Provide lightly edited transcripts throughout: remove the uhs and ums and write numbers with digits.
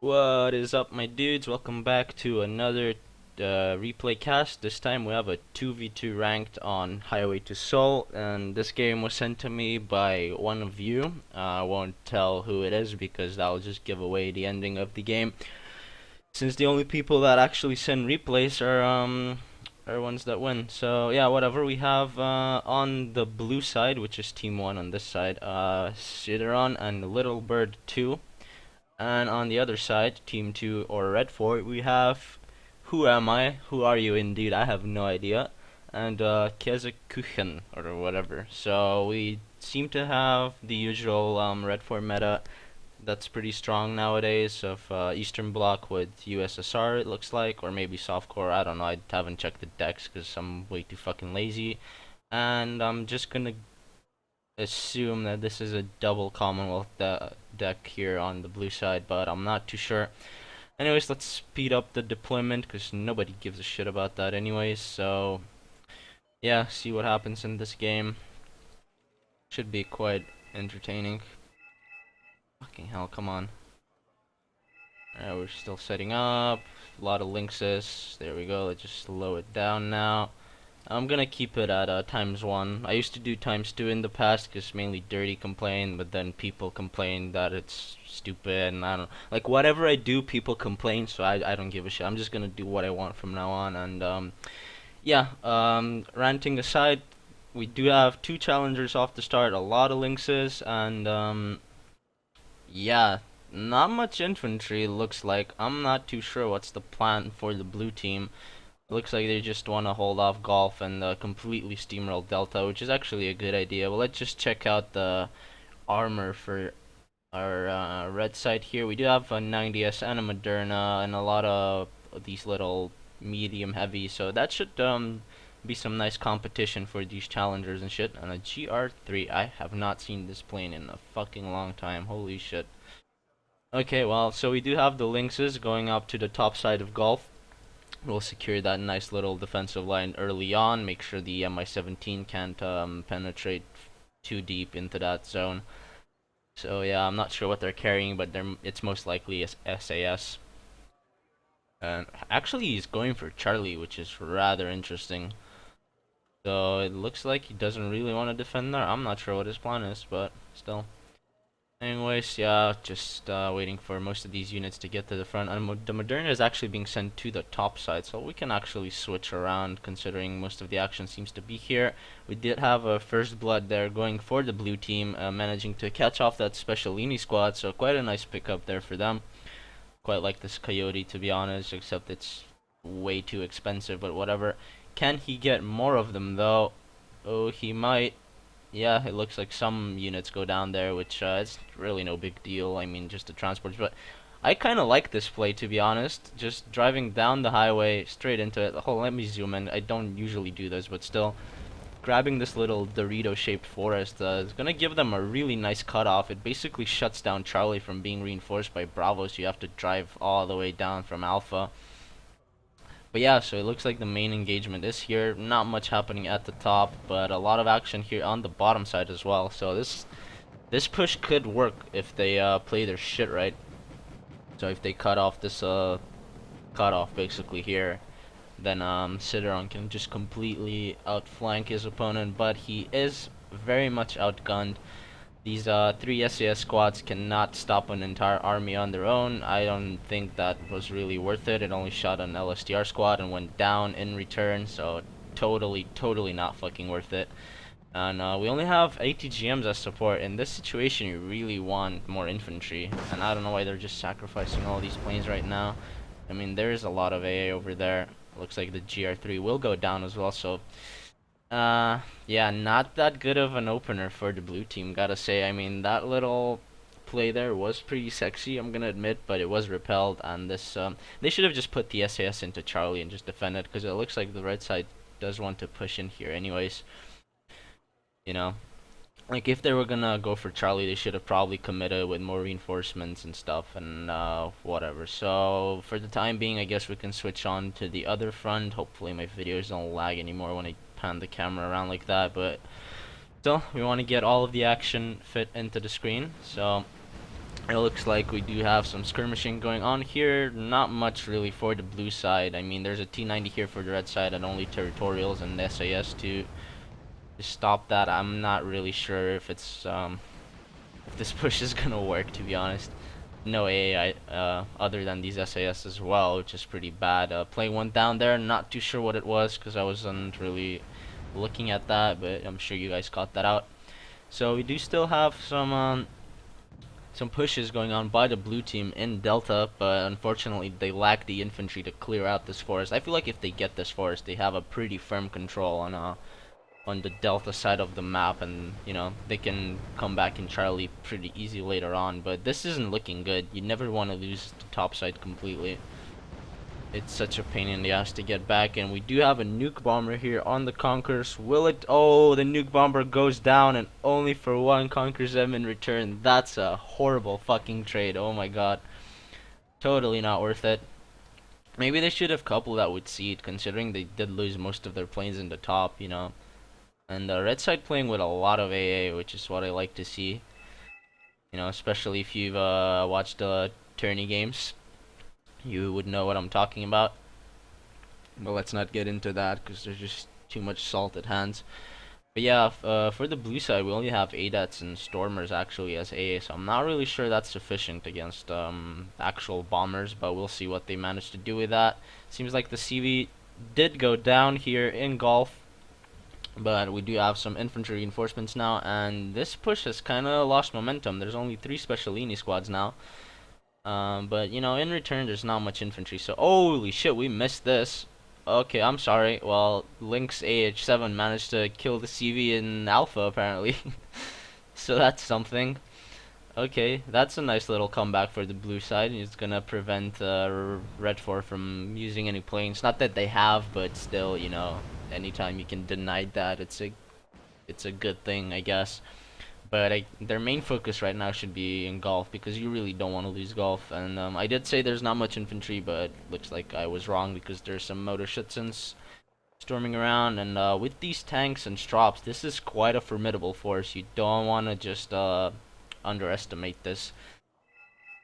What is up, my dudes? Welcome back to another replay cast. This time we have a 2v2 ranked on Highway to Seoul, and this game was sent to me by one of you. I won't tell who it is because that'll just give away the ending of the game, since the only people that actually send replays are ones that win. So yeah, whatever. We have on the blue side, which is Team 1 on this side, Cideron and Little Bird 2. And on the other side, Team 2 or Red 4, we have Who Am I? Who Are You Indeed? I have no idea. And Kasekuchen or whatever. So we seem to have the usual Red 4 meta that's pretty strong nowadays of Eastern Bloc with USSR, it looks like, or maybe Softcore. I don't know. I haven't checked the decks because I'm way too fucking lazy. And I'm just gonna assume that this is a double Commonwealth deck here on the blue side, but I'm not too sure. Anyways, let's speed up the deployment because nobody gives a shit about that anyways. So yeah, see what happens in this game. Should be quite entertaining. Fucking hell, come on. Alright, we're still setting up. A lot of linkses. There we go. Let's just slow it down now. I'm gonna keep it at ×1. I used to do ×2 in the past because mainly Dirty complained, but then people complain that it's stupid, and I don't like whatever I do, people complain, so I don't give a shit. I'm just gonna do what I want from now on, and yeah. Ranting aside, we do have two challengers off the start, a lot of linkses, and yeah, not much infantry. Looks like I'm not too sure what's the plan for the blue team. Looks like they just want to hold off Golf and completely steamroll Delta, which is actually a good idea. Well, let's just check out the armor for our red side here. We do have a 90s and a Moderna and a lot of these little medium heavy, so that should be some nice competition for these challengers and shit. And a GR3, I have not seen this plane in a fucking long time. Holy shit. Okay, well, so we do have the Lynxes going up to the top side of Golf. We'll secure that nice little defensive line early on. Make sure the Mi-17 can't penetrate too deep into that zone. So yeah, I'm not sure what they're carrying, but it's most likely SAS. And actually, he's going for Charlie, which is rather interesting. So it looks like he doesn't really want to defend there. I'm not sure what his plan is, but still. Anyways, yeah, just waiting for most of these units to get to the front. And the Moderna is actually being sent to the top side, so we can actually switch around considering most of the action seems to be here. We did have a first blood there going for the blue team, managing to catch off that Specialini squad, so quite a nice pickup there for them. Quite like this Coyote, to be honest, except it's way too expensive, but whatever. Can he get more of them, though? Oh, he might. Yeah, it looks like some units go down there, which it's really no big deal. I mean, just the transports. But I kind of like this play, to be honest. Just driving down the highway straight into it. Oh, let me zoom in. I don't usually do this, but still, grabbing this little Dorito-shaped forest is gonna give them a really nice cutoff. It basically shuts down Charlie from being reinforced by Bravo, so you have to drive all the way down from Alpha. But yeah, so it looks like the main engagement is here. Not much happening at the top, but a lot of action here on the bottom side as well. So this push could work if they play their shit right. So if they cut off this cutoff basically here, then Cideron can just completely outflank his opponent. But he is very much outgunned. These three SAS squads cannot stop an entire army on their own. I don't think that was really worth it. It only shot an LSTR squad and went down in return, so totally not fucking worth it. And we only have ATGMs as support. In this situation, you really want more infantry, and I don't know why they're just sacrificing all these planes right now. I mean, there is a lot of AA over there. Looks like the GR3 will go down as well, so yeah, not that good of an opener for the blue team, gotta say. I mean, that little play there was pretty sexy, I'm gonna admit, but it was repelled, and this, they should have just put the SAS into Charlie and just defend it, because it looks like the red side does want to push in here anyways. You know, like, if they were gonna go for Charlie, they should have probably committed with more reinforcements and stuff, and, whatever. So, for the time being, I guess we can switch on to the other front. Hopefully my videos don't lag anymore when I pan the camera around like that, but still, we want to get all of the action fit into the screen. So It looks like we do have some skirmishing going on here. Not much really for the blue side. I mean, there's a T90 here for the red side and only territorials and SAS to stop that. I'm not really sure if it's if this push is gonna work, to be honest. No AI other than these SAS as well, which is pretty bad. Play one down there, not too sure what it was because I wasn't really looking at that, but I'm sure you guys caught that out. So we do still have some pushes going on by the blue team in Delta, but unfortunately they lack the infantry to clear out this forest. I feel like if they get this forest, they have a pretty firm control on the Delta side of the map, and you know they can come back in Charlie pretty easy later on. But this isn't looking good. You never want to lose the top side completely. It's such a pain in the ass to get back, and we do have a nuke bomber here on the Conquerors. Will it? Oh, the nuke bomber goes down, and only for one Conquerors M in return. That's a horrible fucking trade. Oh my god. Totally not worth it. Maybe they should have coupled that with Seed, considering they did lose most of their planes in the top, you know. And the red side playing with a lot of AA, which is what I like to see. You know, especially if you've watched the tourney games. You would know what I'm talking about. But let's not get into that because there's just too much salt at hands. But yeah, for the blue side, we only have ADATs and Stormers actually as AA, so I'm not really sure that's sufficient against actual bombers, but we'll see what they manage to do with that. Seems like the CV did go down here in Gulf, but we do have some infantry reinforcements now, and this push has kind of lost momentum. There's only 3 Specialini squads now. But you know, in return, there's not much infantry. So, holy shit, we missed this. Okay, I'm sorry. Well, Lynx AH7 managed to kill the CV in Alpha, apparently. So that's something. Okay, that's a nice little comeback for the blue side. It's gonna prevent Red 4 from using any planes. Not that they have, but still, you know, anytime you can deny that, it's a good thing, I guess. But their main focus right now should be in golf because you really don't want to lose golf. And I did say there's not much infantry, but looks like I was wrong because there's some motor Schutzens storming around. And with these tanks and Strops, this is quite a formidable force. You don't want to just underestimate this.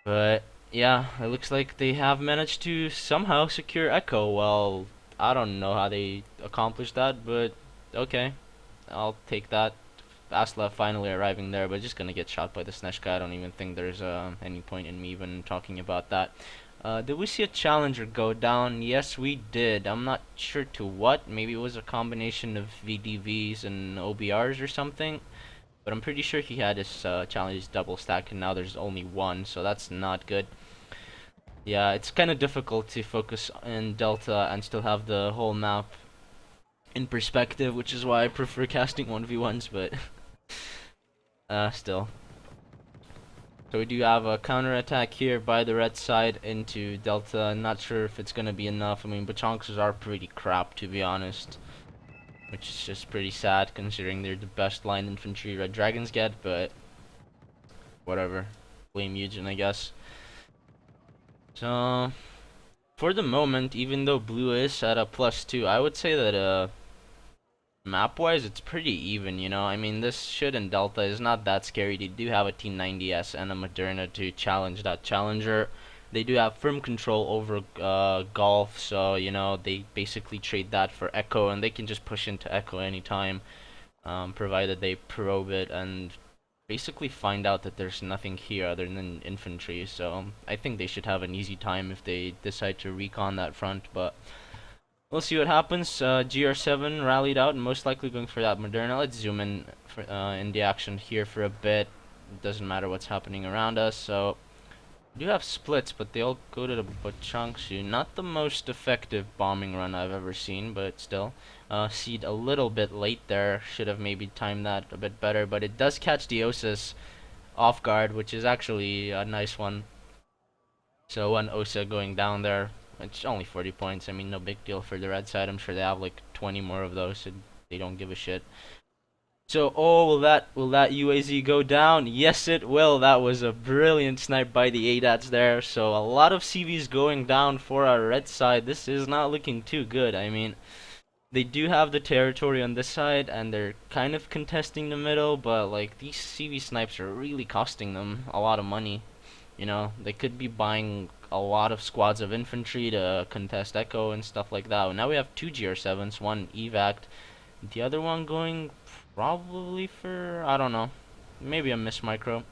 But yeah, it looks like they have managed to somehow secure Echo. Well, I don't know how they accomplished that, but okay, I'll take that. Asla finally arriving there, but just gonna get shot by the Sneshka. I don't even think there's any point in me even talking about that. Did we see a Challenger go down? Yes, we did. I'm not sure to what. Maybe it was a combination of VDVs and OBRs or something. But I'm pretty sure he had his Challenge double stack, and now there's only one, so that's not good. Yeah, it's kind of difficult to focus in Delta and still have the whole map in perspective, which is why I prefer casting 1v1s, but still. So we do have a counterattack here by the red side into Delta. Not sure if it's gonna be enough. I mean, Bachonkers are pretty crap, to be honest. Which is just pretty sad considering they're the best line infantry Red Dragons get, but whatever. Blame Eugen, I guess. So, for the moment, even though blue is at a +2, I would say that map-wise, it's pretty even, you know. I mean, this should in Delta is not that scary. They do have a T90S and a Moderna to challenge that Challenger. They do have firm control over Golf, so, you know, they basically trade that for Echo, and they can just push into Echo anytime, provided they probe it and basically find out that there's nothing here other than infantry. So, I think they should have an easy time if they decide to recon that front, but we'll see what happens. GR7 rallied out and most likely going for that Moderna. Let's zoom in for, in the action here for a bit. It doesn't matter what's happening around us. So we do have splits, but they all go to the Bachangshu. Not the most effective bombing run I've ever seen, but still. Seed a little bit late there. Should have maybe timed that a bit better, but it does catch the Osas off guard, which is actually a nice one. So one Osa going down there. It's only 40 points. I mean, no big deal for the red side. I'm sure they have like 20 more of those, so they don't give a shit. So, oh, will that UAZ go down? Yes, it will. That was a brilliant snipe by the ADATs there. So a lot of CVs going down for our red side. This is not looking too good. I mean, they do have the territory on this side, and they're kind of contesting the middle, but like these CV snipes are really costing them a lot of money. You know, they could be buying a lot of squads of infantry to contest Echo and stuff like that. Now we have two GR7s, one evac, the other one going probably for, I don't know, maybe a miss micro.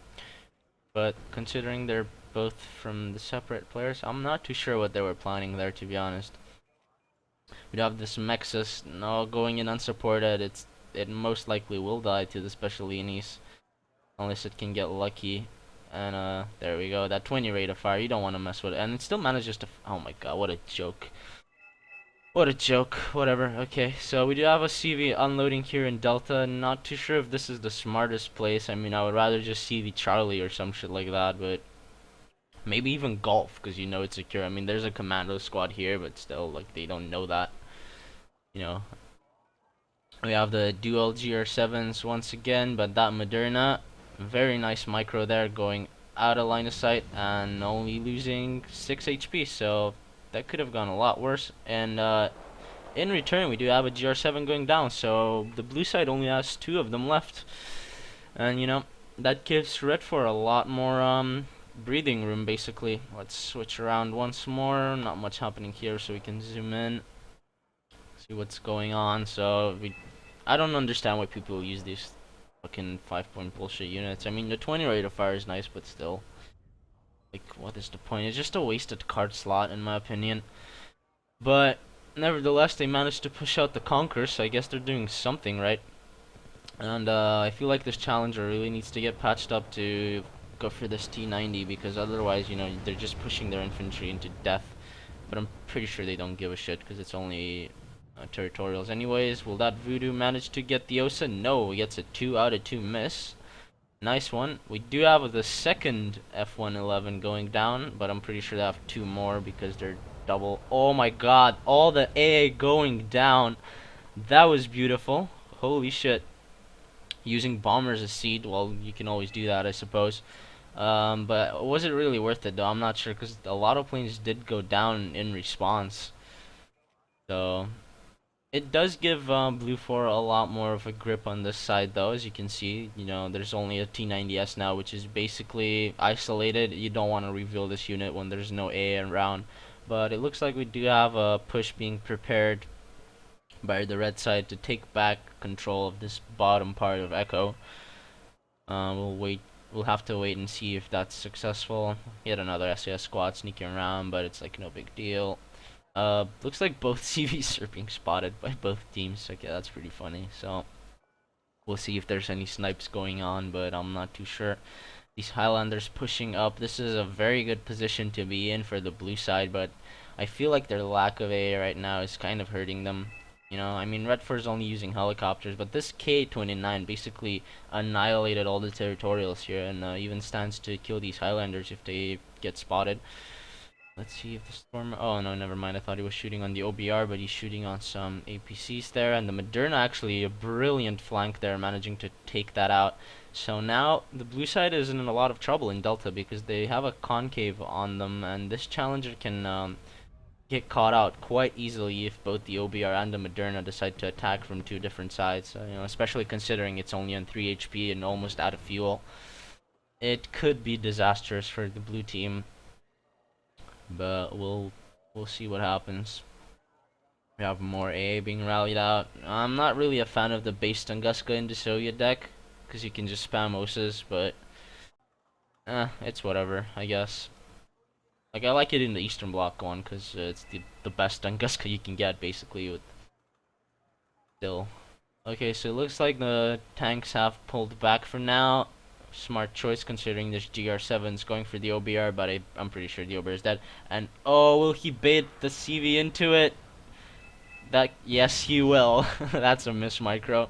But considering they're both from the separate players, I'm not too sure what they were planning there, to be honest. We'd have this Mexus, no, going in unsupported. It most likely will die to the special Leonis, unless it can get lucky. And there we go. That 20 rate of fire, you don't want to mess with it. And it still manages to. Oh my god, what a joke! What a joke. Whatever. Okay, so we do have a CV unloading here in Delta. Not too sure if this is the smartest place. I mean, I would rather just CV Charlie or some shit like that, but maybe even Golf, because you know it's secure. I mean, there's a commando squad here, but still, like, they don't know that. You know, we have the dual GR7s once again, but that Moderna, very nice micro there, going out of line of sight and only losing 6 HP, so that could have gone a lot worse. And in return, we do have a GR7 going down, so the blue side only has 2 of them left. And you know, that gives Red 4 a lot more breathing room, basically. Let's switch around once more. Not much happening here, so we can zoom in, see what's going on. So I don't understand why people use these fucking 5-point bullshit units. I mean, the 20 rate of fire is nice, but still, like, what is the point? It's just a wasted card slot, in my opinion. But nevertheless, they managed to push out the Conqueror, so I guess they're doing something right. And I feel like this challenger really needs to get patched up to go for this T90, because otherwise, you know, they're just pushing their infantry into death. But I'm pretty sure they don't give a shit, because it's only territorials. Anyways, will that Voodoo manage to get the Osa? No, he gets a 2 out of 2 miss. Nice one. We do have the second F111 going down, but I'm pretty sure they have 2 more because they're double. Oh my god, all the AA going down. That was beautiful. Holy shit. Using bombers as seed, well, you can always do that, I suppose. But was it really worth it, though? I'm not sure, because a lot of planes did go down in response. So it does give Blue 4 a lot more of a grip on this side, though. As you can see, you know, there's only a T90S now, which is basically isolated. You don't want to reveal this unit when there's no A around. But it looks like we do have a push being prepared by the red side to take back control of this bottom part of Echo. We'll wait. We'll have to wait and see if that's successful. Yet another SAS squad sneaking around, but it's like no big deal. Looks like both CVs are being spotted by both teams. Okay, that's pretty funny. So we'll see if there's any snipes going on, but I'm not too sure. These Highlanders pushing up. This is a very good position to be in for the blue side, but I feel like their lack of A right now is kind of hurting them. You know, I mean, Red 4 is only using helicopters, but this K-29 basically annihilated all the territorials here, and even stands to kill these Highlanders if they get spotted. Let's see if the Stormer... Oh, no, never mind. I thought he was shooting on the OBR, but he's shooting on some APCs there. And the Moderna, actually, a brilliant flank there, managing to take that out. So now the blue side is in a lot of trouble in Delta, because they have a concave on them, and this challenger can get caught out quite easily if both the OBR and the Moderna decide to attack from 2 different sides. You know, especially considering it's only on 3 HP and almost out of fuel. It could be disastrous for the blue team. But we'll see what happens. We have more AA being rallied out. I'm not really a fan of the base Tunguska into Soviet deck, because you can just spam Osas, but it's whatever, I guess. Like, I like it in the Eastern Bloc one, because it's the best Tunguska you can get, basically, with still. Okay, so it looks like the tanks have pulled back for now. Smart choice, considering this GR7's going for the OBR, but I'm pretty sure the OBR is dead. And oh, will he bait the CV into it? Yes, he will. That's a miss micro.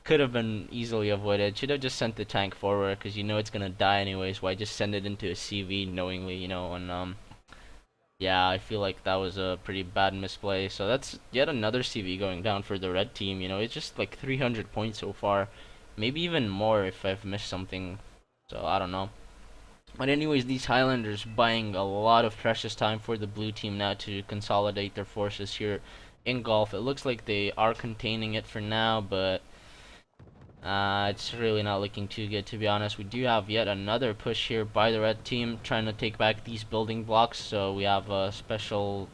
Could have been easily avoided. Should have just sent the tank forward, because you know it's gonna die anyways. Why just send it into a CV knowingly, you know? And yeah, I feel like that was a pretty bad misplay. So that's yet another CV going down for the red team. You know, it's just like 300 points so far. Maybe even more if I've missed something. So I don't know. But anyways, these Highlanders buying a lot of precious time for the blue team now to consolidate their forces here in Gulf. It looks like they are containing it for now, but It's really not looking too good, to be honest. We do have yet another push here by the red team, trying to take back these building blocks. So we have a special,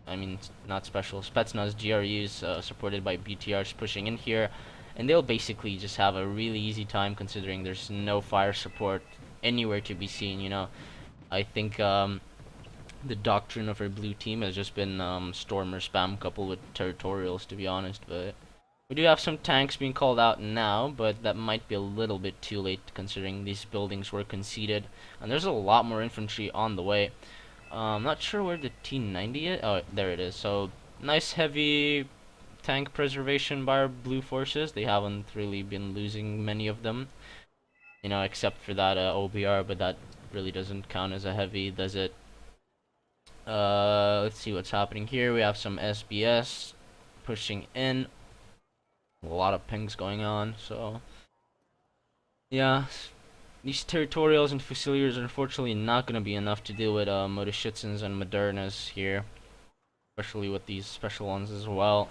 I mean, not special, Spetsnaz GRUs supported by BTRs pushing in here. And they'll basically just have a really easy time considering there's no fire support anywhere to be seen, you know. I think the doctrine of our blue team has just been storm or spam coupled with territorials, to be honest. But we do have some tanks being called out now, but that might be a little bit too late considering these buildings were conceded. And there's a lot more infantry on the way. Not sure where the T90 is. Oh, there it is. So, nice heavy tank preservation by our blue forces. They haven't really been losing many of them, you know, except for that OBR, but that really doesn't count as a heavy, does it? Let's see what's happening here. We have some SBS pushing in. A lot of pings going on, so yeah. These territorials and fusiliers are unfortunately not going to be enough to deal with Motoshitsins and Modernas here, especially with these special ones as well.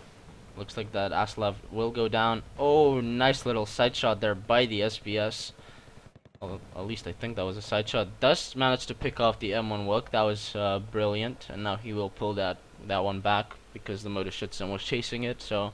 Looks like that Aslav will go down. Oh, nice little side shot there by the SBS. Well, at least I think that was a side shot. Dust managed to pick off the M1 Wilk. That was brilliant, and now he will pull that one back because the Motoshitsin was chasing it. So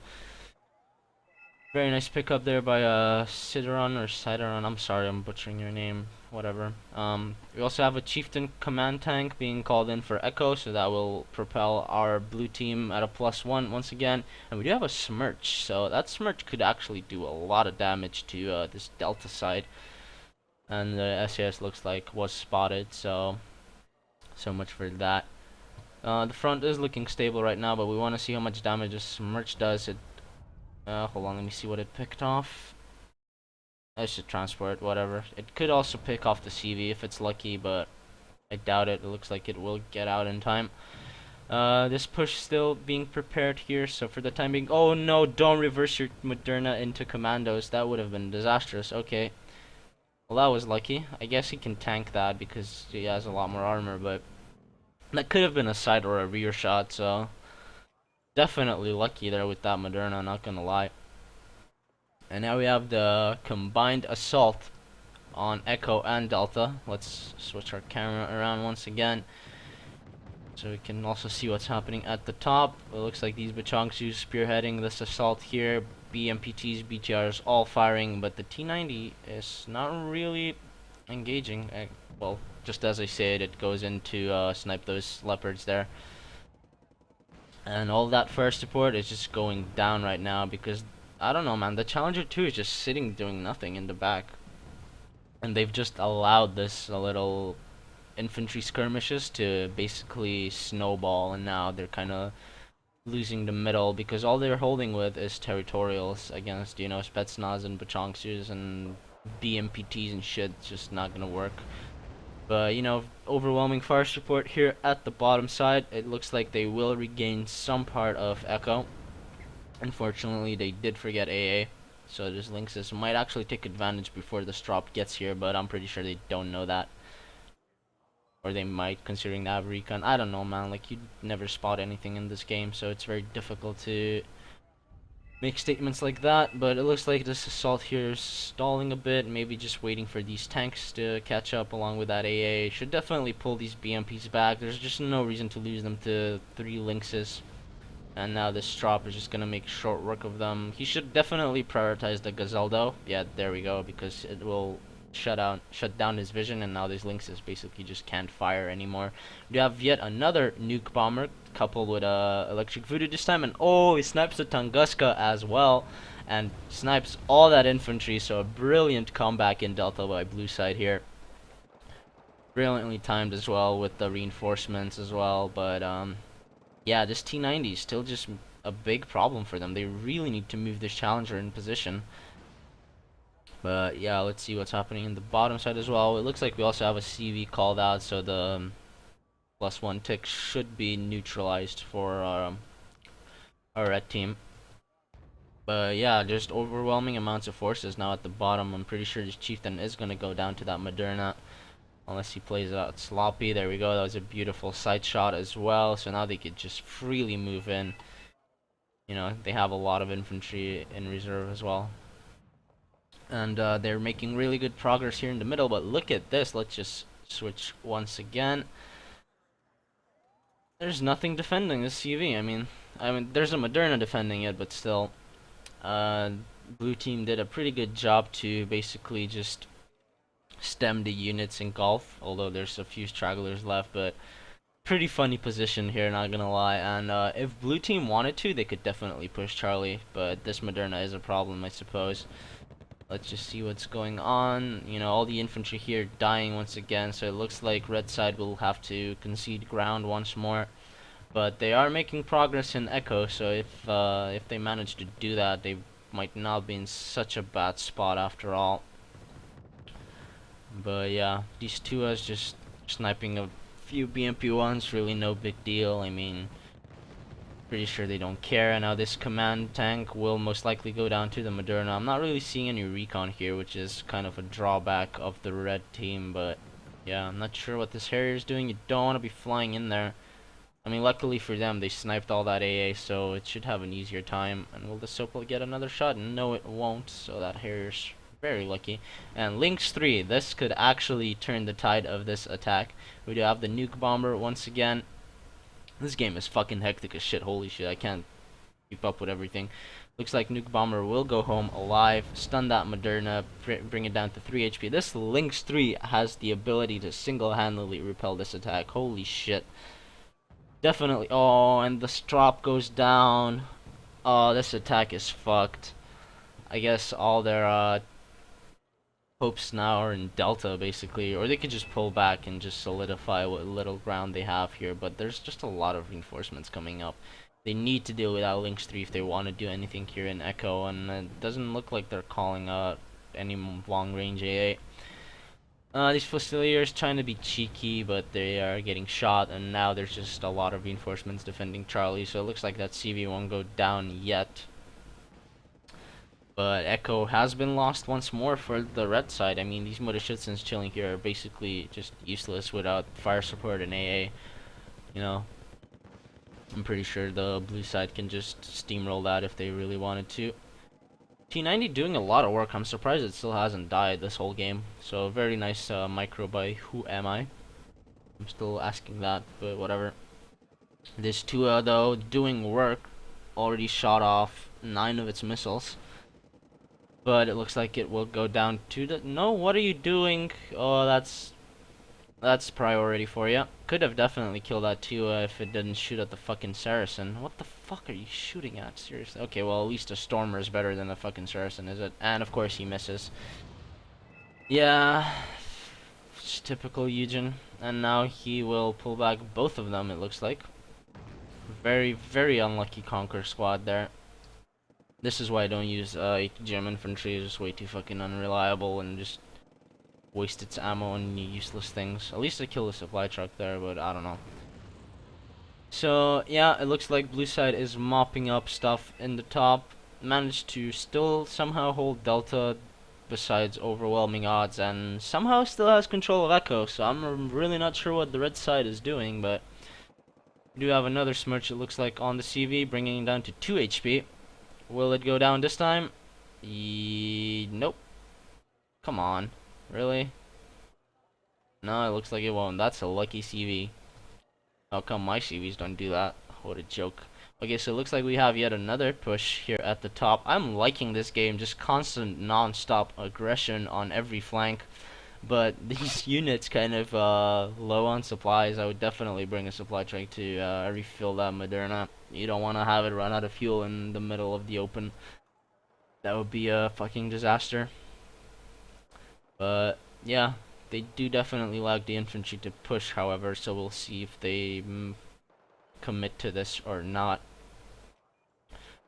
very nice pickup there by Cideron or Cideron. I'm sorry, I'm butchering your name. Whatever. We also have a Chieftain command tank being called in for Echo, so that will propel our blue team at a +1 once again. And we do have a Smirch, so that Smirch could actually do a lot of damage to this Delta side. And the SAS looks like was spotted, so much for that. The front is looking stable right now, but we want to see how much damage this Smirch does. Hold on, let me see what it picked off. I should transport, whatever. It could also pick off the CV if it's lucky, but I doubt it. It looks like it will get out in time. This push still being prepared here, so for the time being... Oh no, don't reverse your Moderna into commandos. That would have been disastrous. Okay. Well, that was lucky. I guess he can tank that because he has a lot more armor, but... that could have been a side or a rear shot, so... definitely lucky there with that Moderna, not gonna lie. And now we have the combined assault on Echo and Delta. Let's switch our camera around once again, so we can also see what's happening at the top. It looks like these Bachongsus spearheading this assault here. BMPTs, BTRs all firing, but the T90 is not really engaging. Well, just as I said, it goes in to snipe those leopards there. And all that fire support is just going down right now because, I don't know, man, the Challenger 2 is just sitting doing nothing in the back. And they've just allowed this little infantry skirmishes to basically snowball, and now they're kind of losing the middle because all they're holding with is territorials against, you know, Spetsnaz and Bachongsus and BMPTs and shit. It's just not gonna work. But, you know, overwhelming fire support here at the bottom side. It looks like they will regain some part of Echo. Unfortunately, they did forget AA. So this Lynxes might actually take advantage before the drop gets here, but I'm pretty sure they don't know that. Or they might, considering they have recon. I don't know, man. Like, you never spot anything in this game, so it's very difficult to make statements like that. But it looks like this assault here is stalling a bit, maybe just waiting for these tanks to catch up along with that AA. Should definitely pull these BMPs back. There's just no reason to lose them to 3 Lynxes. And now this Strop is just gonna make short work of them. He should definitely prioritize the Gazelle though. Yeah, there we go, because it will shut down his vision, and now these Lynxes basically just can't fire anymore. We have yet another nuke bomber coupled with electric voodoo this time, and oh, he snipes the Tunguska as well, and snipes all that infantry. So a brilliant comeback in Delta by blue side here. Brilliantly timed as well with the reinforcements as well, but yeah, this T90 is still just a big problem for them. They really need to move this Challenger in position. But yeah, let's see what's happening in the bottom side as well. It looks like we also have a CV called out, so the +1 tick should be neutralized for our red team. But yeah, just overwhelming amounts of forces now at the bottom. I'm pretty sure this Chieftain is going to go down to that Moderna, unless he plays it out sloppy. There we go. That was a beautiful side shot as well. So now they could just freely move in. You know, they have a lot of infantry in reserve as well. And they're making really good progress here in the middle. But look at this. Let's just switch once again. There's nothing defending this CV. I mean, there's a Moderna defending it, but still, uh, blue team did a pretty good job to basically just stem the units in golf. Although there's a few stragglers left, but pretty funny position here, not gonna lie. And if blue team wanted to, they could definitely push Charlie, but this Moderna is a problem, I suppose. Let's just see what's going on. You know, all the infantry here dying once again, so it looks like red side will have to concede ground once more. But they are making progress in Echo, so if they manage to do that, they might not be in such a bad spot after all. But yeah, these two is just sniping a few BMP1s, really no big deal. I mean, pretty sure they don't care. And now this command tank will most likely go down to the Moderna. I'm not really seeing any recon here, which is kind of a drawback of the red team, but yeah, I'm not sure what this Harrier is doing. You don't want to be flying in there. I mean, luckily for them, they sniped all that AA, so it should have an easier time. And will the Sopel get another shot? No, it won't, so that Harrier's very lucky. And Lynx 3, this could actually turn the tide of this attack. We do have the nuke bomber once again. This game is fucking hectic as shit. Holy shit, I can't keep up with everything. Looks like nuke bomber will go home alive, stun that Moderna, bring it down to 3 HP. This Lynx 3 has the ability to single-handedly repel this attack. Holy shit. Definitely. Oh, and the strop goes down. Oh, this attack is fucked. I guess all their hopes now are in Delta, basically, or they could just pull back and just solidify what little ground they have here, but there's just a lot of reinforcements coming up. They need to deal with that Lynx 3 if they want to do anything here in Echo, and it doesn't look like they're calling out any long-range AA. These Fusiliers trying to be cheeky, but they are getting shot, and now there's just a lot of reinforcements defending Charlie, so it looks like that CV won't go down yet. But Echo has been lost once more for the red side. I mean, these Mutterschützens chilling here are basically just useless without fire support and AA. You know, I'm pretty sure the blue side can just steamroll that if they really wanted to. T90 doing a lot of work. I'm surprised it still hasn't died this whole game. So very nice micro by Who Am I? I'm still asking that, but whatever. This Tua though doing work. Already shot off 9 of its missiles. But it looks like it will go down to the... No, what are you doing? Oh, that's priority for you. Could have definitely killed that too if it didn't shoot at the fucking Saracen. What the fuck are you shooting at? Seriously? Okay, well, at least a Stormer is better than a fucking Saracen, is it? And of course he misses. Yeah, it's typical Eugen. And now he will pull back both of them, it looks like. Very, very unlucky Conquer squad there. This is why I don't use GM infantry. It's just way too fucking unreliable and just waste its ammo on useless things. At least I killed the supply truck there, but I don't know. So yeah, it looks like blue side is mopping up stuff in the top. Managed to still somehow hold Delta besides overwhelming odds, and somehow still has control of Echo. So I'm really not sure what the red side is doing, but we do have another Smirch, it looks like, on the CV, bringing it down to 2 HP. Will it go down this time? Nope. Come on. Really? No, it looks like it won't. That's a lucky CV. How come my CVs don't do that? What a joke. Okay, so it looks like we have yet another push here at the top. I'm liking this game. Just constant non-stop aggression on every flank. But these units kind of low on supplies. I would definitely bring a supply truck to refill that Moderna. You don't want to have it run out of fuel in the middle of the open. That would be a fucking disaster. But yeah, they do definitely lag the infantry to push, however, so we'll see if they commit to this or not.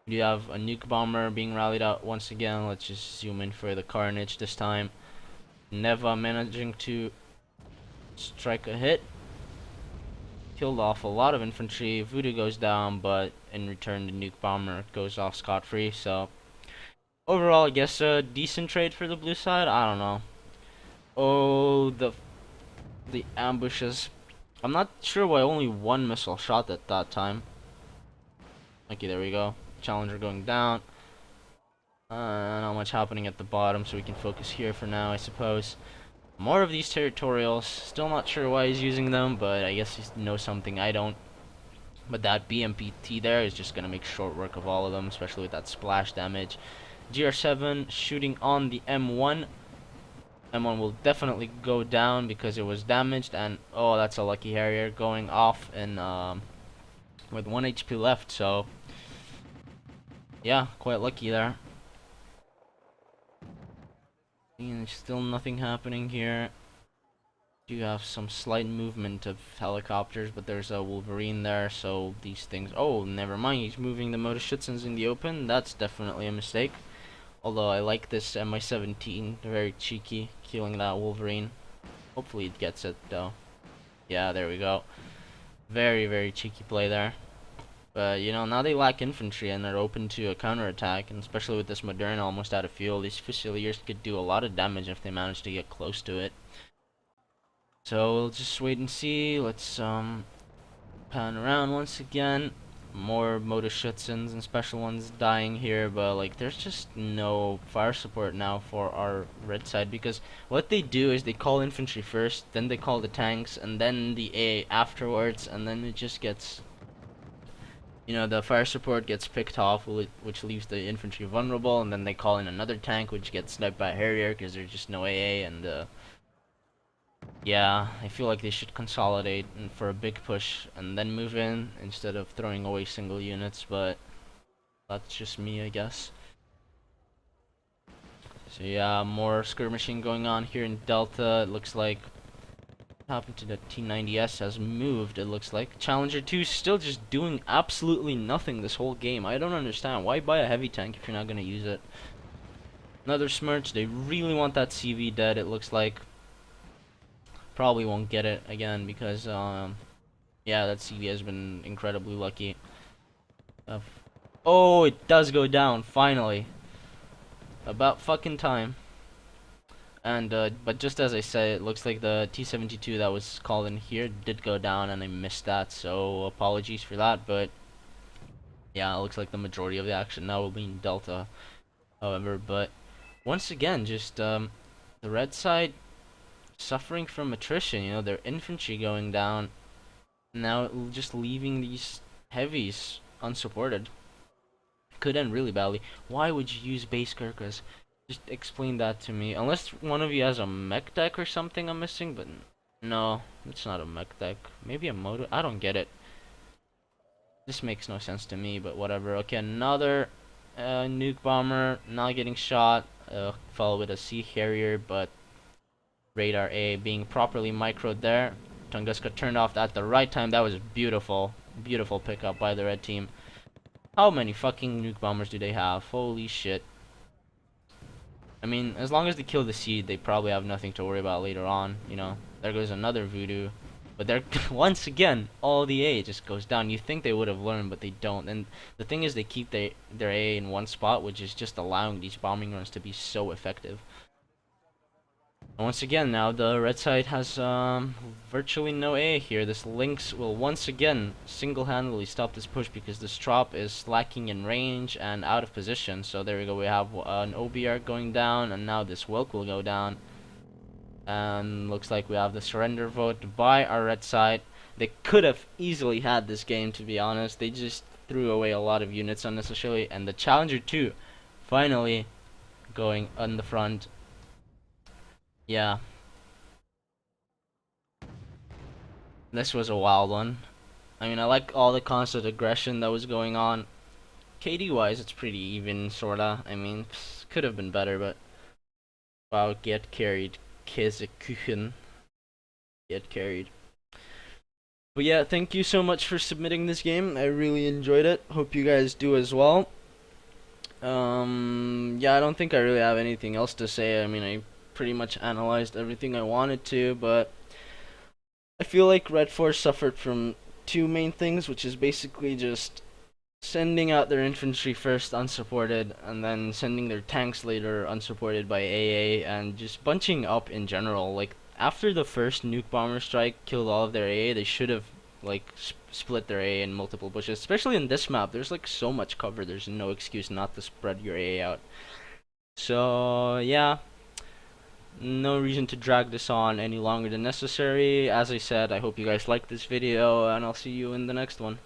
We do have a nuke bomber being rallied out once again. Let's just zoom in for the carnage this time. Neva managing to strike a hit. Killed off a lot of infantry. Voodoo goes down, but in return the nuke bomber goes off scot-free. So overall, I guess a decent trade for the blue side. I don't know. Oh, the ambushes. I'm not sure why only one missile shot at that time. Okay, there we go. Challenger going down. Not much happening at the bottom, so we can focus here for now, I suppose. More of these territorials. Still not sure why he's using them, but I guess he knows something I don't. But that BMPT there is just gonna make short work of all of them, especially with that splash damage. GR7 shooting on the M1. M1 will definitely go down because it was damaged, and oh, that's a lucky Harrier going off in with 1 HP left. So yeah, quite lucky there. And still nothing happening here. Do have some slight movement of helicopters, but there's a Wolverine there, so these things. Oh, never mind. He's moving the Motorschützens in the open. That's definitely a mistake. Although I like this Mi-17, very cheeky, killing that Wolverine. Hopefully it gets it though. Yeah, there we go. Very, very cheeky play there. But you know, now they lack infantry and they're open to a counterattack, and especially with this Moderna almost out of fuel, these Fusiliers could do a lot of damage if they manage to get close to it. So we'll just wait and see. Let's pan around once again. More Motorschützens and special ones dying here, but like there's just no fire support now for our red side, because what they do is they call infantry first, then they call the tanks, and then the A afterwards, and then it just gets, you know, the fire support gets picked off, which leaves the infantry vulnerable, and then they call in another tank, which gets sniped by a Harrier because there's just no AA, and yeah, I feel like they should consolidate for a big push and then move in instead of throwing away single units, but that's just me, I guess. So yeah, more skirmishing going on here in Delta. It looks like what happened to the T-90S has moved, it looks like. Challenger 2 still just doing absolutely nothing this whole game. I don't understand. Why buy a heavy tank if you're not going to use it? Another Smirch. They really want that CV dead, it looks like. Probably won't get it again because yeah, that CV has been incredibly lucky. Oh, it does go down finally. About fucking time. And but just as I said, it looks like the T-72 that was called in here did go down, and I missed that. So apologies for that. But yeah, it looks like the majority of the action now will be in Delta. However, but once again, just the red side suffering from attrition. You know, their infantry going down. Now just leaving these heavies unsupported. Could end really badly. Why would you use base Gurkhas? Just explain that to me. Unless one of you has a mech deck or something I'm missing, but no, it's not a mech deck. Maybe a motor. I don't get it. This makes no sense to me, but whatever. Okay, another nuke bomber not getting shot. Followed with a Sea Harrier, but radar A being properly microed there. Tunguska turned off at the right time. That was beautiful. Beautiful pickup by the red team. How many fucking nuke bombers do they have? Holy shit. I mean, as long as they kill the seed, they probably have nothing to worry about later on, you know. There goes another voodoo. But they're once again, all the A just goes down. You think they would have learned, but they don't. And the thing is, they keep their A in one spot, which is just allowing these bombing runs to be so effective. And once again, now the red side has virtually no A here. This Lynx will once again single-handedly stop this push because this Trop is lacking in range and out of position. So there we go. We have an OBR going down, and now this Wilk will go down. And looks like we have the surrender vote by our red side. They could have easily had this game, to be honest. They just threw away a lot of units unnecessarily. And the Challenger 2 finally going on the front. Yeah. This was a wild one. I mean, I like all the constant aggression that was going on. KD-wise, it's pretty even, sorta. I mean, could have been better, but... Wow, get carried. Kasekuchen. Get carried. But yeah, thank you so much for submitting this game. I really enjoyed it. Hope you guys do as well. Yeah, I don't think I really have anything else to say. I mean, I pretty much analyzed everything I wanted to, but I feel like Red Force suffered from two main things, which is basically just sending out their infantry first unsupported, and then sending their tanks later unsupported by AA, and just bunching up in general. Like, after the first nuke bomber strike killed all of their AA, they should have like split their AA in multiple bushes, especially in this map. There's like so much cover, there's no excuse not to spread your AA out. So yeah, no reason to drag this on any longer than necessary. As I said, I hope you guys liked this video, and I'll see you in the next one.